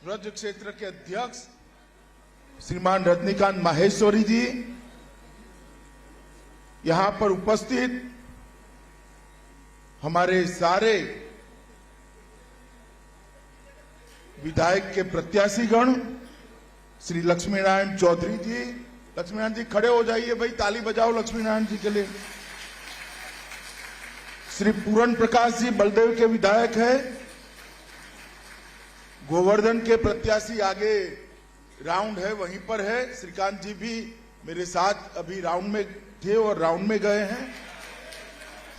ब्रज क्षेत्र के अध्यक्ष श्रीमान रजनीकांत माहेश्वरी जी, यहां पर उपस्थित हमारे सारे विधायक के प्रत्याशीगण, श्री लक्ष्मी नारायण चौधरी जी, लक्ष्मी नारायण जी खड़े हो जाइए भाई, ताली बजाओ लक्ष्मी नारायण जी के लिए। श्री पूरण प्रकाश जी बलदेव के विधायक है, गोवर्धन के प्रत्याशी आगे राउंड है वहीं पर है, श्रीकांत जी भी मेरे साथ अभी राउंड में थे और राउंड में गए हैं,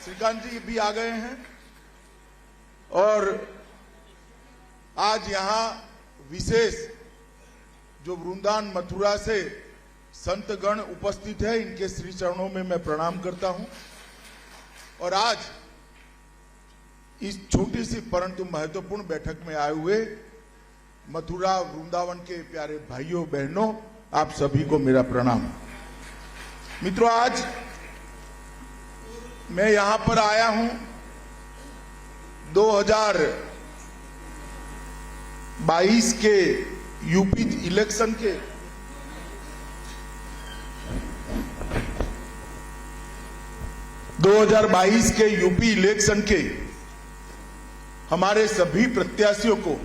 श्रीकांत जी भी आ गए हैं। और आज यहां विशेष जो वृंदावन मथुरा से संतगण उपस्थित है, इनके श्री चरणों में मैं प्रणाम करता हूं। और आज इस छोटी सी परंतु महत्वपूर्ण बैठक में आए हुए मथुरा वृंदावन के प्यारे भाइयों बहनों, आप सभी को मेरा प्रणाम। मित्रों, आज मैं यहां पर आया हूं 2022 के यूपी इलेक्शन के यूपी इलेक्शन के हमारे सभी प्रत्याशियों को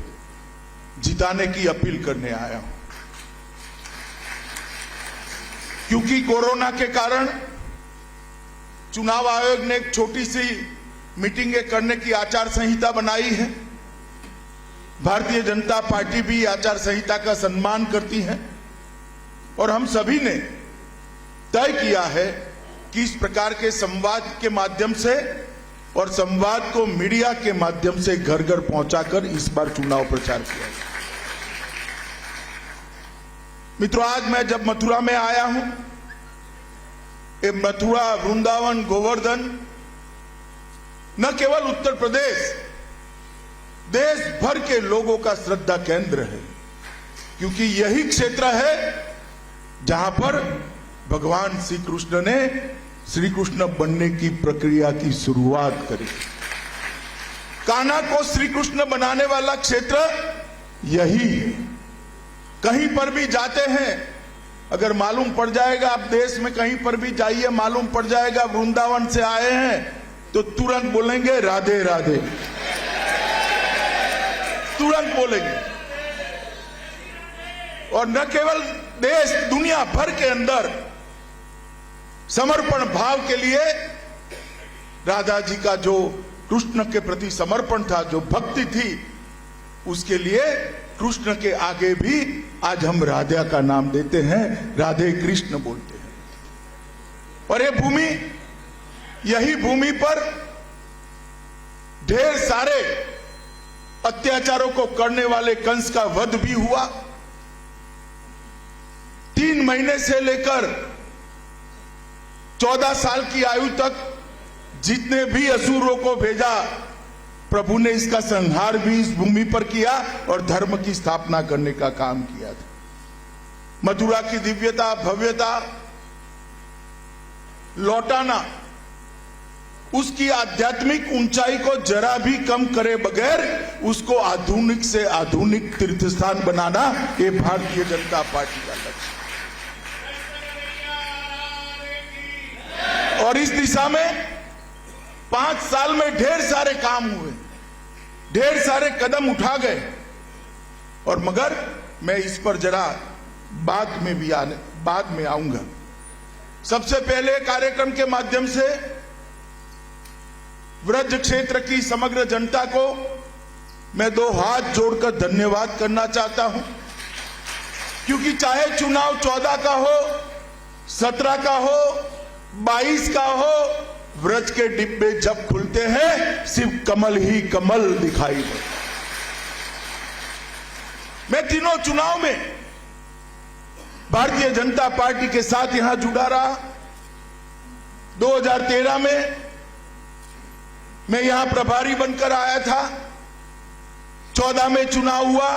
जिताने की अपील करने आया हूं, क्योंकि कोरोना के कारण चुनाव आयोग ने एक छोटी सी मीटिंगें करने की आचार संहिता बनाई है। भारतीय जनता पार्टी भी आचार संहिता का सम्मान करती है और हम सभी ने तय किया है कि इस प्रकार के संवाद के माध्यम से और संवाद को मीडिया के माध्यम से घर घर पहुंचाकर इस बार चुनाव प्रचार किया। मित्रों, आज मैं जब मथुरा में आया हूं, ये मथुरा, वृंदावन, गोवर्धन न केवल उत्तर प्रदेश, देश भर के लोगों का श्रद्धा केंद्र है, क्योंकि यही क्षेत्र है जहां पर भगवान श्री कृष्ण ने श्री कृष्ण बनने की प्रक्रिया की शुरुआत करी। कान्हा को श्री कृष्ण बनाने वाला क्षेत्र यही है। कहीं पर भी जाते हैं, अगर मालूम पड़ जाएगा, आप देश में कहीं पर भी जाइए, मालूम पड़ जाएगा वृंदावन से आए हैं तो तुरंत बोलेंगे राधे राधे, तुरंत बोलेंगे। और न केवल देश, दुनिया भर के अंदर समर्पण भाव के लिए राधा जी का जो कृष्ण के प्रति समर्पण था, जो भक्ति थी, उसके लिए कृष्ण के आगे भी आज हम राधा का नाम देते हैं, राधे कृष्ण बोलते हैं। और ये भूमि, यही भूमि पर ढेर सारे अत्याचारों को करने वाले कंस का वध भी हुआ। 3 महीने से लेकर 14 साल की आयु तक जितने भी असुरों को भेजा, प्रभु ने इसका संहार भी इस भूमि पर किया और धर्म की स्थापना करने का काम किया था। मथुरा की दिव्यता, भव्यता लौटाना, उसकी आध्यात्मिक ऊंचाई को जरा भी कम करे बगैर उसको आधुनिक से आधुनिक तीर्थ स्थान बनाना, ये भारतीय जनता पार्टी का लक्ष्य। और इस दिशा में 5 साल में ढेर सारे काम हुए, ढेर सारे कदम उठा गए। और मगर मैं इस पर जरा बाद में आऊंगा। सबसे पहले कार्यक्रम के माध्यम से ब्रज क्षेत्र की समग्र जनता को मैं 2 हाथ जोड़कर धन्यवाद करना चाहता हूं, क्योंकि चाहे चुनाव 14 का हो, 17 का हो, 22 का हो, ब्रज के डिब्बे जब खुलते हैं सिर्फ कमल ही कमल दिखाई देता। मैं तीनों चुनाव में भारतीय जनता पार्टी के साथ यहां जुड़ा रहा। 2013 में मैं यहां प्रभारी बनकर आया था। 14 में चुनाव हुआ,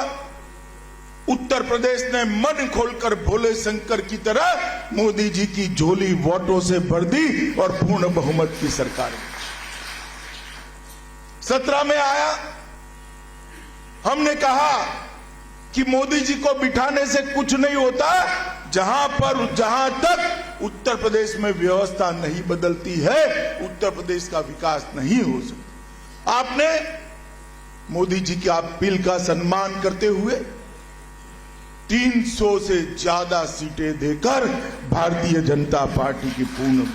उत्तर प्रदेश ने मन खोलकर भोले शंकर की तरह मोदी जी की झोली वोटों से भर दी और पूर्ण बहुमत की सरकार। 17 में आया, हमने कहा कि मोदी जी को बिठाने से कुछ नहीं होता, जहां तक उत्तर प्रदेश में व्यवस्था नहीं बदलती है, उत्तर प्रदेश का विकास नहीं हो सकता। आपने मोदी जी की अपील का सम्मान करते हुए 300 से ज्यादा सीटें देकर भारतीय जनता पार्टी की पूर्ण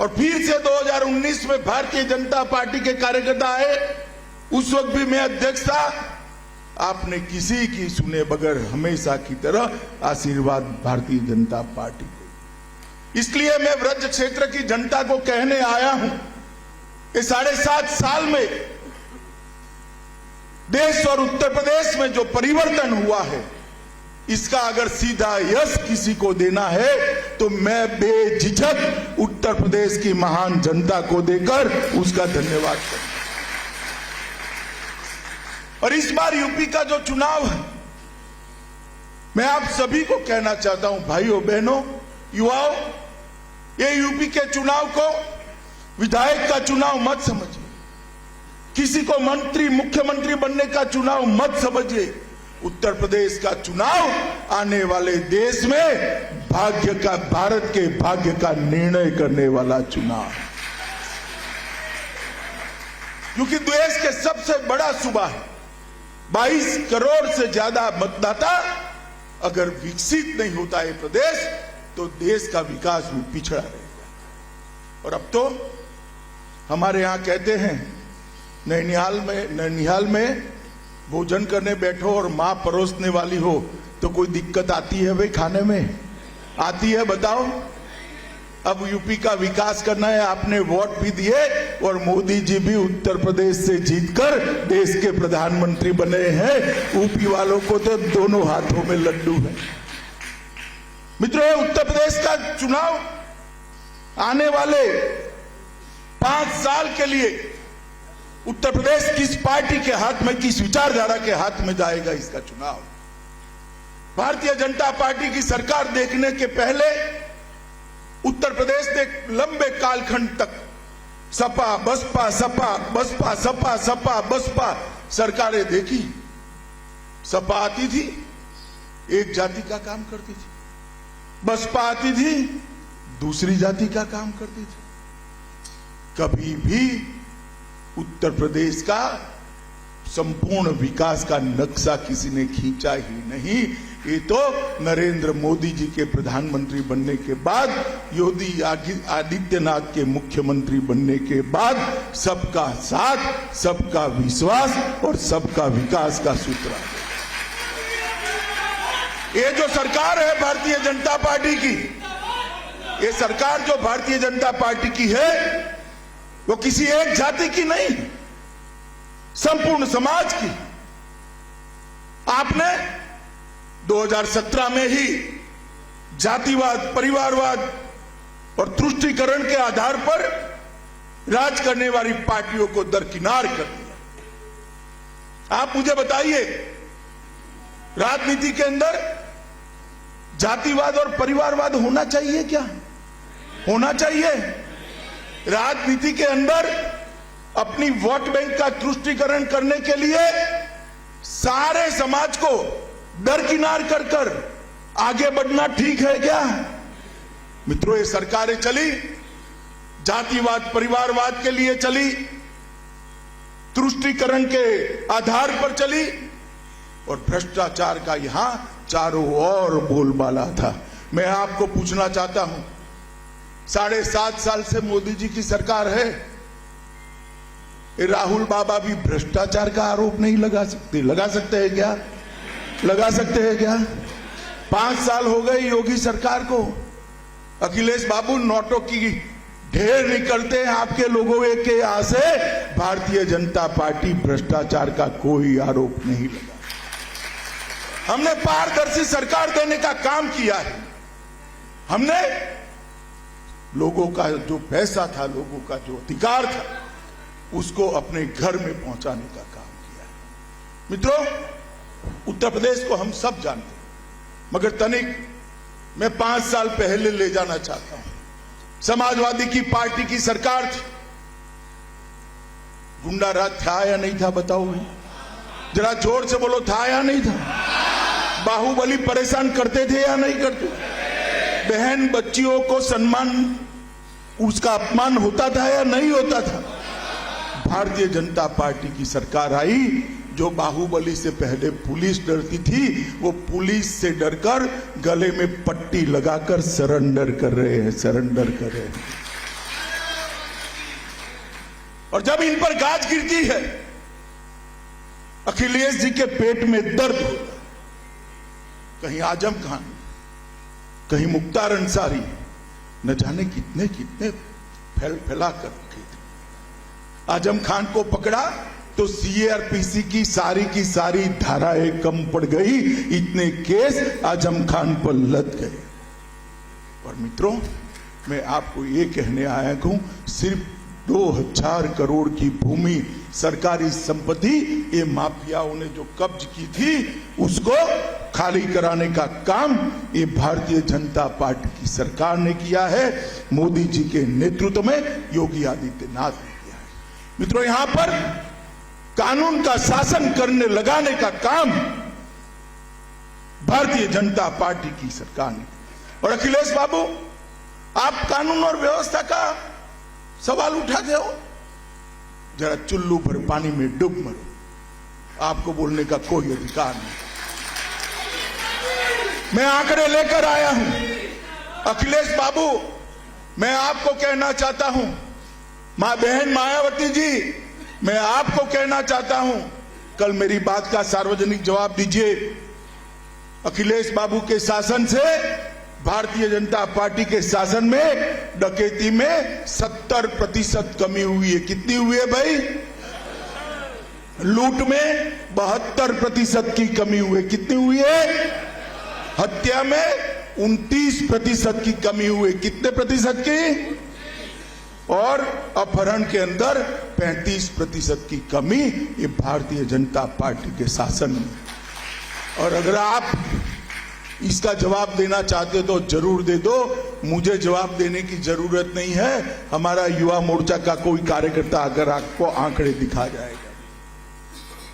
और फिर से 2019 में भारतीय जनता पार्टी के कार्यकर्ता आए, उस वक्त भी मैं अध्यक्ष था। आपने किसी की सुने बगैर हमेशा की तरह आशीर्वाद भारतीय जनता पार्टी को। इसलिए मैं ब्रज क्षेत्र की जनता को कहने आया हूं, ये 7.5 साल में देश और उत्तर प्रदेश में जो परिवर्तन हुआ है, इसका अगर सीधा यश किसी को देना है तो मैं बेझिझक उत्तर प्रदेश की महान जनता को देकर उसका धन्यवाद करूं। और इस बार यूपी का जो चुनाव है, मैं आप सभी को कहना चाहता हूं, भाइयों बहनों युवाओं, ये यूपी के चुनाव को विधायक का चुनाव मत समझिए, किसी को मंत्री मुख्यमंत्री बनने का चुनाव मत समझिए। उत्तर प्रदेश का चुनाव आने वाले देश में भारत के भाग्य का निर्णय करने वाला चुनाव, क्योंकि देश के सबसे बड़ा सूबा है, 22 करोड़ से ज्यादा मतदाता अगर विकसित नहीं होता है प्रदेश, तो देश का विकास भी पिछड़ा रहेगा। और अब तो हमारे यहां कहते हैं, नैनिहाल में भोजन करने बैठो और मां परोसने वाली हो तो कोई दिक्कत आती है भाई? खाने में आती है? बताओ। अब यूपी का विकास करना है, आपने वोट भी दिए और मोदी जी भी उत्तर प्रदेश से जीतकर देश के प्रधानमंत्री बने हैं। यूपी वालों को तो दोनों हाथों में लड्डू है। मित्रों, उत्तर प्रदेश का चुनाव आने वाले 5 साल के लिए उत्तर प्रदेश किस पार्टी के हाथ में, किस विचारधारा के हाथ में जाएगा, इसका चुनाव। भारतीय जनता पार्टी की सरकार देखने के पहले उत्तर प्रदेश ने एक लंबे कालखंड तक सपा बसपा सपा बसपा सपा सपा बसपा सरकारें देखी। सपा आती थी, एक जाति का काम करती थी, बसपा आती थी, दूसरी जाति का काम करती थी। कभी भी उत्तर प्रदेश का संपूर्ण विकास का नक्शा किसी ने खींचा ही नहीं। ये तो नरेंद्र मोदी जी के प्रधानमंत्री बनने के बाद, योगी आदित्यनाथ के मुख्यमंत्री बनने के बाद सबका साथ, सबका विश्वास और सबका विकास का सूत्र। ये जो सरकार है भारतीय जनता पार्टी की, ये सरकार जो भारतीय जनता पार्टी की है, वो किसी एक जाति की नहीं, संपूर्ण समाज की। आपने 2017 में ही जातिवाद, परिवारवाद और तुष्टीकरण के आधार पर राज करने वाली पार्टियों को दरकिनार कर दिया। आप मुझे बताइए, राजनीति के अंदर जातिवाद और परिवारवाद होना चाहिए क्या? होना चाहिए? राजनीति के अंदर अपनी वोट बैंक का तुष्टीकरण करने के लिए सारे समाज को दरकिनार कर कर आगे बढ़ना ठीक है क्या? मित्रों, ये सरकारें चली, जातिवाद परिवारवाद के लिए चली, तुष्टीकरण के आधार पर चली और भ्रष्टाचार का यहां चारों ओर बोलबाला था। मैं आपको पूछना चाहता हूं, 7.5 साल से मोदी जी की सरकार है, राहुल बाबा भी भ्रष्टाचार का आरोप नहीं लगा सकते? लगा सकते हैं क्या? लगा सकते हैं क्या? 5 साल हो गए योगी सरकार को। अखिलेश बाबू, नोटों की ढेर निकलते हैं आपके लोगों के यहां से, भारतीय जनता पार्टी भ्रष्टाचार का कोई आरोप नहीं लगा। हमने पारदर्शी सरकार देने का काम किया है। हमने लोगों का जो पैसा था, लोगों का जो अधिकार था, उसको अपने घर में पहुंचाने का काम किया है। मित्रों, उत्तर प्रदेश को हम सब जानते हैं, मगर तनिक मैं 5 साल पहले ले जाना चाहता हूं। समाजवादी की पार्टी की सरकार थी, गुंडा राज था या नहीं था? बताओ भाई, जरा जोर से बोलो, था या नहीं था? बाहुबली परेशान करते थे या नहीं करते? बहन बच्चियों को सम्मान, उसका अपमान होता था या नहीं होता था? भारतीय जनता पार्टी की सरकार आई, जो बाहुबली से पहले पुलिस डरती थी, वो पुलिस से डरकर गले में पट्टी लगाकर सरेंडर कर रहे हैं, सरेंडर कर रहे हैं। और जब इन पर गाज गिरती है, अखिलेश जी के पेट में दर्द होता है। कहीं आजम खान, कहीं मुख्तार अंसारी, न जाने कितने कितने फैला कर रखे थे। आजम खान को पकड़ा तो सीआरपीसी की सारी धाराएं कम पड़ गई, इतने केस आजम खान पर लद गए। और मित्रों, मैं आपको ये कहने आया हूं, सिर्फ 2000 करोड़ की भूमि, सरकारी संपत्ति, ये माफियाओं ने जो कब्ज की थी, उसको खाली कराने का काम ये भारतीय जनता पार्टी की सरकार ने किया है। मोदी जी के नेतृत्व में योगी आदित्यनाथ ने किया है। मित्रों, यहां पर कानून का शासन करने लगाने का काम भारतीय जनता पार्टी की सरकार ने। और अखिलेश बाबू, आप कानून और व्यवस्था का सवाल उठाते हो, जरा चुल्लू भर पानी में डूब मरो, आपको बोलने का कोई अधिकार नहीं। मैं आंकड़े लेकर आया हूं। अखिलेश बाबू, मैं आपको कहना चाहता हूं, मां बहन मायावती जी, मैं आपको कहना चाहता हूं, कल मेरी बात का सार्वजनिक जवाब दीजिए। अखिलेश बाबू के शासन से भारतीय जनता पार्टी के शासन में डकैती में 70% कमी हुई है। कितनी हुई है भाई? लूट में 72% की कमी हुई है। कितनी हुई है? हत्या में 29% की कमी हुई है। कितने प्रतिशत की? और अपहरण के अंदर 35% की कमी, ये भारतीय जनता पार्टी के शासन में। और अगर आप इसका जवाब देना चाहते हो तो जरूर दे दो, मुझे जवाब देने की जरूरत नहीं है। हमारा युवा मोर्चा का कोई कार्यकर्ता अगर आपको आंकड़े दिखा जाएगा।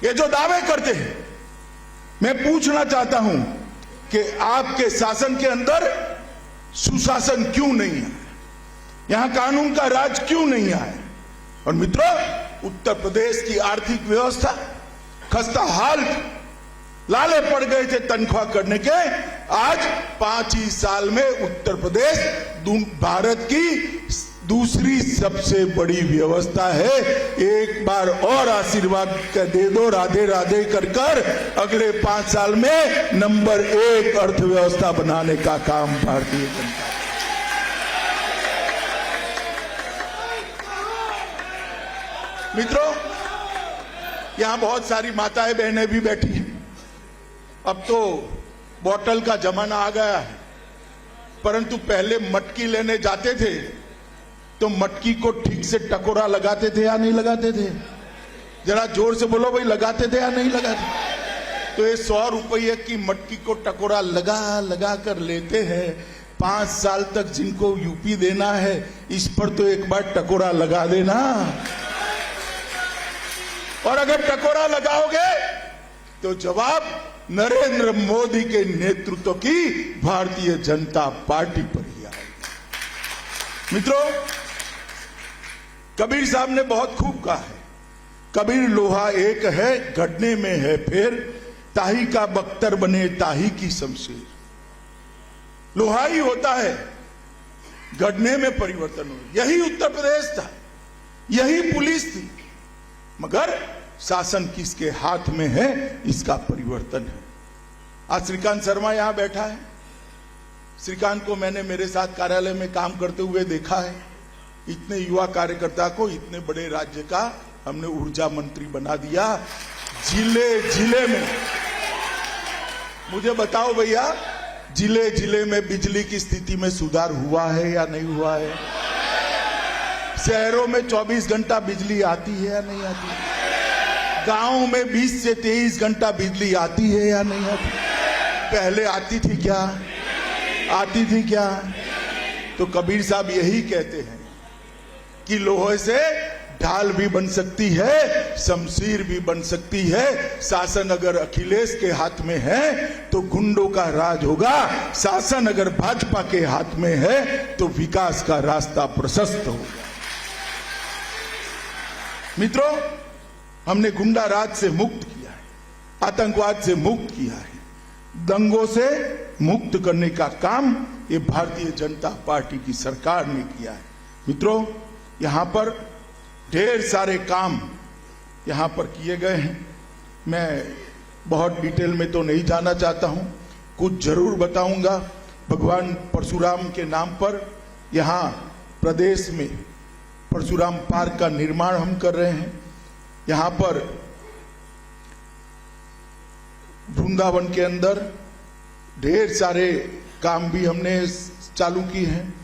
ये जो दावे करते हैं, मैं पूछना चाहता हूं कि आपके शासन के अंदर सुशासन क्यों नहीं है? यहां कानून का राज क्यों नहीं आया? और मित्रों, उत्तर प्रदेश की आर्थिक व्यवस्था खस्ता हाल, लाले पड़ गए थे तनख्वाह करने के। आज 5 ही साल में उत्तर प्रदेश भारत की दूसरी सबसे बड़ी व्यवस्था है। एक बार और आशीर्वाद दे दो, राधे राधे कर कर अगले 5 साल में नंबर 1 अर्थव्यवस्था बनाने का काम भारतीय जनता। मित्रों, यहां बहुत सारी माताएं बहनें भी बैठी हैं। अब तो बोतल का जमाना आ गया है, परंतु पहले मटकी लेने जाते थे तो मटकी को ठीक से टकोरा लगाते थे या नहीं लगाते थे? जरा जोर से बोलो भाई, लगाते थे या नहीं लगाते? तो ये 100 रुपये की मटकी को टकोरा लगा कर लेते हैं। 5 साल तक जिनको यूपी देना है, इस पर तो एक बार टकोरा लगा देना। और अगर टकोरा लगाओगे तो जवाब नरेंद्र मोदी के नेतृत्व की भारतीय जनता पार्टी पर ही आएगा। मित्रों, कबीर साहब ने बहुत खूब कहा है, कबीर लोहा एक है, गढ़ने में है फेर, ताही का बख्तर बने ताही की शमशीर। लोहा ही होता है, गढ़ने में परिवर्तन हो। यही उत्तर प्रदेश था, यही पुलिस थी, मगर शासन किसके हाथ में है, इसका परिवर्तन है। आज श्रीकांत शर्मा यहां बैठा है। श्रीकांत को मैंने मेरे साथ कार्यालय में काम करते हुए देखा है। इतने युवा कार्यकर्ता को इतने बड़े राज्य का हमने ऊर्जा मंत्री बना दिया। जिले जिले में, मुझे बताओ भैया, जिले जिले में बिजली की स्थिति में सुधार हुआ है या नहीं हुआ है? शहरों में 24 घंटा बिजली आती है या नहीं आती? गांव में 20 से 23 घंटा बिजली आती है या नहीं आती? पहले आती थी क्या? आती थी क्या? तो कबीर साहब यही कहते हैं कि लोहे से ढाल भी बन सकती है, शमशीर भी बन सकती है। शासन अगर अखिलेश के हाथ में है तो गुंडों का राज होगा, शासन अगर भाजपा के हाथ में है तो विकास का रास्ता प्रशस्त होगा। मित्रों, हमने गुंडा राज से मुक्त किया है, आतंकवाद से मुक्त किया है, दंगों से मुक्त करने का काम ये भारतीय जनता पार्टी की सरकार ने किया है। मित्रों, यहां पर ढेर सारे काम यहां पर किए गए हैं। मैं बहुत डिटेल में तो नहीं जाना चाहता हूं, कुछ जरूर बताऊंगा। भगवान परशुराम के नाम पर यहां प्रदेश में परशुराम पार्क का निर्माण हम कर रहे हैं। यहां पर वृंदावन के अंदर ढेर सारे काम भी हमने चालू किए हैं।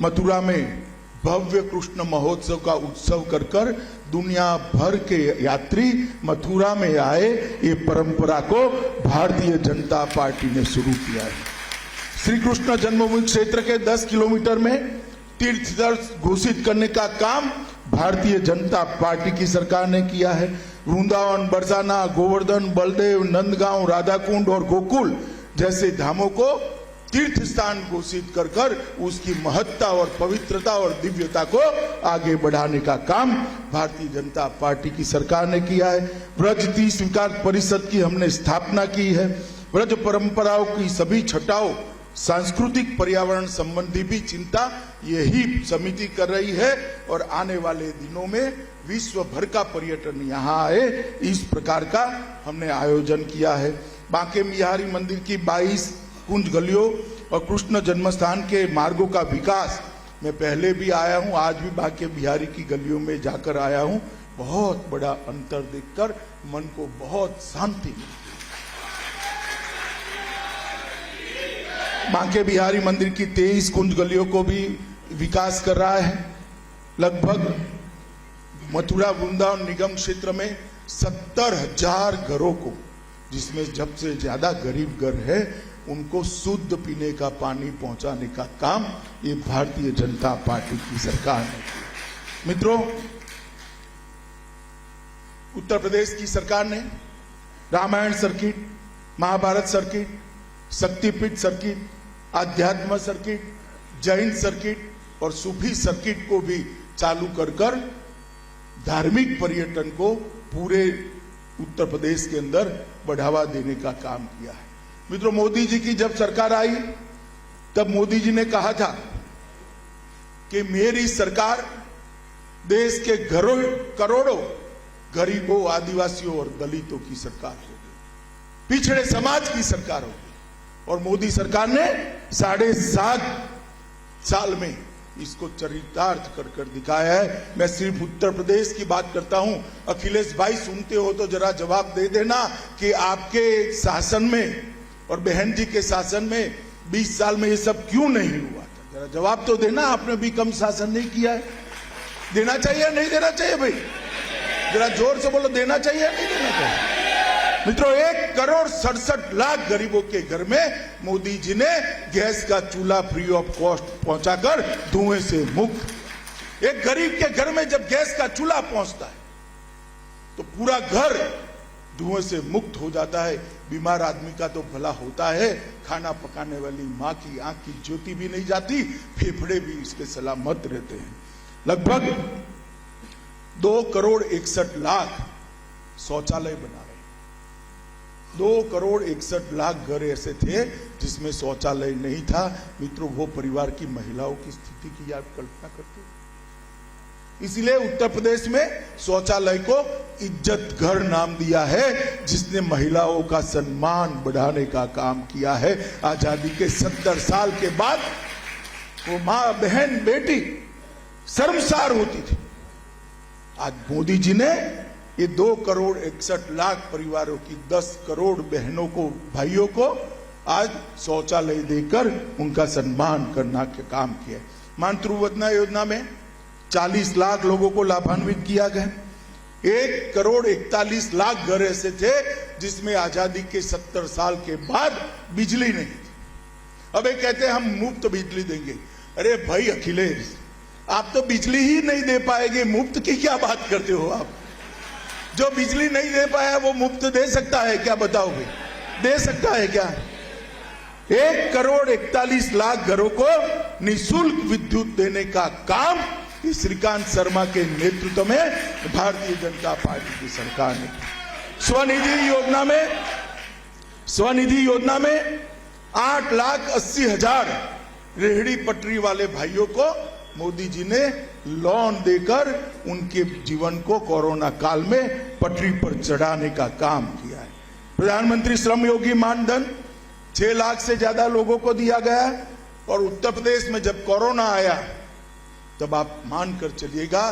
मथुरा में भव्य कृष्ण महोत्सव का उत्सव कर कर दुनिया भर के यात्री मथुरा में आए, ये परंपरा को भारतीय जनता पार्टी ने शुरू किया है। श्री कृष्ण जन्मभूमि क्षेत्र के 10 किलोमीटर में तीर्थ स्थल घोषित करने का काम भारतीय जनता पार्टी की सरकार ने किया है। वृंदावन, बरसाना, गोवर्धन, बलदेव, नंदगांव, राधाकुंड और गोकुल जैसे धामों को तीर्थ स्थान घोषित कर कर उसकी महत्ता और पवित्रता और दिव्यता को आगे बढ़ाने का काम भारतीय जनता पार्टी की सरकार ने किया है। ब्रज तीर्थ विकास परिषद की हमने स्थापना की है। ब्रज परंपराओं की सभी छटाओं, सांस्कृतिक पर्यावरण संबंधी भी चिंता यही समिति कर रही है और आने वाले दिनों में विश्व भर का पर्यटन यहाँ आए, इस प्रकार का हमने आयोजन किया है। बांके बिहारी मंदिर की 22 कुंज गलियों और कृष्ण जन्मस्थान के मार्गों का विकास, मैं पहले भी आया हूं, आज भी बांके बिहारी की गलियों में जाकर आया हूं। बहुत बड़ा अंतर देखकर मन को बहुत शांति मिली। बांके बिहारी मंदिर की 23 कुंज गलियों को भी विकास कर रहा है। लगभग मथुरा वृंदावन निगम क्षेत्र में 70,000 घरों को, जिसमें सबसे ज्यादा गरीब घर है, उनको शुद्ध पीने का पानी पहुंचाने का काम ये भारतीय जनता पार्टी की सरकार ने किया। मित्रों, उत्तर प्रदेश की सरकार ने रामायण सर्किट, महाभारत सर्किट, शक्तिपीठ सर्किट, आध्यात्म सर्किट, जैन सर्किट और सूफी सर्किट को भी चालू कर कर धार्मिक पर्यटन को पूरे उत्तर प्रदेश के अंदर बढ़ावा देने का काम किया है। मित्रों, मोदी जी की जब सरकार आई तब मोदी जी ने कहा था कि मेरी सरकार देश के करोड़ों गरीबों, आदिवासियों और दलितों की सरकार होगी, पिछड़े समाज की सरकार होगी। और मोदी सरकार ने 7.5 साल में इसको चरितार्थ कर कर दिखाया है। मैं सिर्फ उत्तर प्रदेश की बात करता हूं। अखिलेश भाई, सुनते हो तो जरा जवाब दे देना कि आपके शासन में और बहन जी के शासन में 20 साल में ये सब क्यों नहीं हुआ था? जरा जवाब तो देना। आपने भी कम शासन नहीं किया है। देना चाहिए नहीं देना चाहिए भाई? जरा जोर से बोलो, देना चाहिए नहीं देना चाहिए? मित्रों, 1,67,00,000 गरीबों के घर में मोदी जी ने गैस का चूल्हा फ्री ऑफ कॉस्ट पहुंचाकर धुएं से मुक्त। एक गरीब के घर में जब गैस का चूल्हा पहुंचता है तो पूरा घर धुएं से मुक्त हो जाता है। बीमार आदमी का तो भला होता है, खाना पकाने वाली मां की आंख की ज्योति भी नहीं जाती, फेफड़े भी इसके सलामत रहते हैं। लगभग 2,61,00,000 शौचालय बना रहे हैं। 2,61,00,000 घर ऐसे थे जिसमें शौचालय नहीं था। मित्रों, वो परिवार की महिलाओं की स्थिति की आप कल्पना करते हैं। इसलिए उत्तर प्रदेश में शौचालय को इज्जत घर नाम दिया है, जिसने महिलाओं का सम्मान बढ़ाने का काम किया है। आजादी के 70 साल के बाद वो मां, बहन, बेटी शर्मसार होती थी। आज मोदी जी ने ये 2,61,00,000 परिवारों की 10 करोड़ बहनों को, भाइयों को आज शौचालय देकर उनका सम्मान करना का काम किया। मातृवंदना योजना में 40 लाख लोगों को लाभान्वित किया गया। 1,41,00,000 घर ऐसे थे जिसमें आजादी के 70 साल के बाद बिजली नहीं थी। अब ये कहते हैं हम मुफ्त बिजली देंगे। अरे भाई अखिलेश, आप तो बिजली ही नहीं दे पाएंगे, मुफ्त की क्या बात करते हो आप? जो बिजली नहीं दे पाया वो मुफ्त दे सकता है क्या? बताओगे, दे सकता है क्या? 1,41,00,000 घरों को निःशुल्क विद्युत देने का काम श्रीकांत शर्मा के नेतृत्व में भारतीय जनता पार्टी की सरकार ने। स्वनिधि योजना में 8,80,000 रेहड़ी पटरी वाले भाइयों को मोदी जी ने लोन देकर उनके जीवन को कोरोना काल में पटरी पर चढ़ाने का काम किया है। प्रधानमंत्री श्रम योगी मानधन 6 लाख से ज्यादा लोगों को दिया गया है। और उत्तर प्रदेश में जब कोरोना आया तब आप मानकर चलिएगा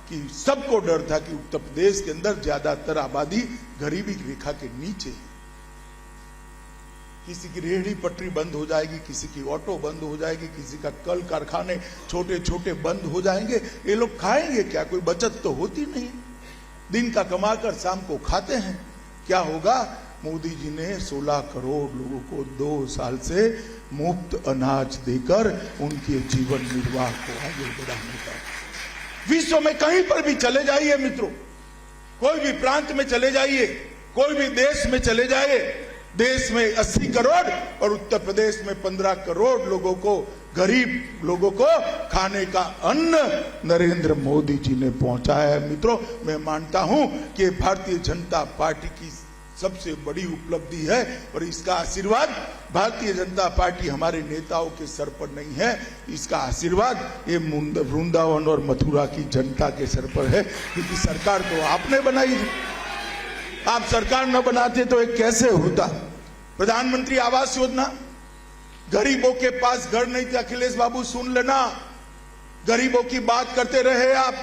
कि सबको डर था कि उत्तर प्रदेश के अंदर ज्यादातर आबादी गरीबी रेखा के नीचे है। किसी की रेहड़ी पटरी बंद हो जाएगी, किसी की ऑटो बंद हो जाएगी, किसी का कल कारखाने छोटे छोटे बंद हो जाएंगे। ये लोग खाएंगे क्या? कोई बचत तो होती नहीं। दिन का कमाकर शाम को खाते हैं। क्या होगा? मोदी जी ने 16 करोड़ लोगों को 2 साल से मुफ्त अनाज देकर उनके जीवन निर्वाह को आगे बढ़ाने का। विश्व में कहीं पर भी चले जाइए मित्रों, कोई भी प्रांत में चले जाइए, कोई भी देश में चले जाइए, देश में 80 करोड़ और उत्तर प्रदेश में 15 करोड़ लोगों को, गरीब लोगों को खाने का अन्न नरेंद्र मोदी जी ने पहुंचाया है। मित्रों, मैं मानता हूं कि भारतीय जनता पार्टी की सबसे बड़ी उपलब्धि है और इसका आशीर्वाद भारतीय जनता पार्टी हमारे नेताओं के सर पर नहीं है, इसका आशीर्वाद ये वृंदावन और मथुरा की जनता के सर पर है। क्योंकि सरकार तो आपने बनाई, आप सरकार न बनाते तो ये कैसे होता? प्रधानमंत्री आवास योजना, गरीबों के पास घर नहीं थे। अखिलेश बाबू सुन लेना, गरीबों की बात करते रहे आप।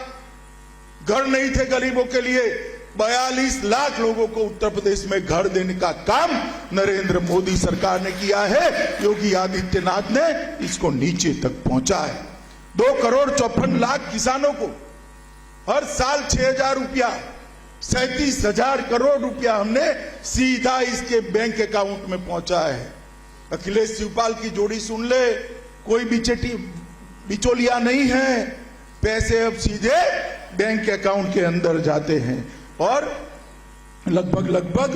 घर नहीं थे गरीबों के लिए। 42 लाख लोगों को उत्तर प्रदेश में घर देने का काम नरेंद्र मोदी सरकार ने किया है। योगी आदित्यनाथ ने इसको नीचे तक पहुंचा है। 2,54,00,000 किसानों को हर साल 6,000 रुपया, 37,000 करोड़ रुपया हमने सीधा इसके बैंक अकाउंट में पहुंचा है। अखिलेश शिवपाल की जोड़ी सुन ले, कोई बिचौलिया नहीं है। पैसे अब सीधे बैंक अकाउंट के अंदर जाते हैं और लगभग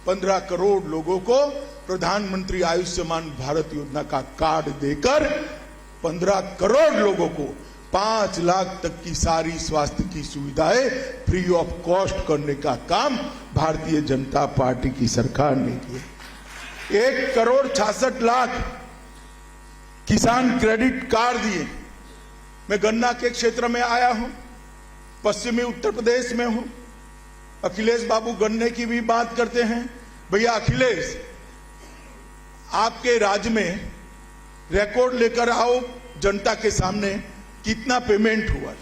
15 करोड़ लोगों को प्रधानमंत्री आयुष्मान भारत योजना का कार्ड देकर 15 करोड़ लोगों को 5 लाख तक की सारी स्वास्थ्य की सुविधाएं फ्री ऑफ कॉस्ट करने का काम भारतीय जनता पार्टी की सरकार ने किया। 1,66,00,000 किसान क्रेडिट कार्ड दिए। मैं गन्ना के क्षेत्र में आया हूं, पश्चिमी उत्तर प्रदेश में हूं। अखिलेश बाबू गन्ने की भी बात करते हैं। भैया अखिलेश, आपके राज्य में रिकॉर्ड लेकर आओ जनता के सामने, कितना पेमेंट हुआ।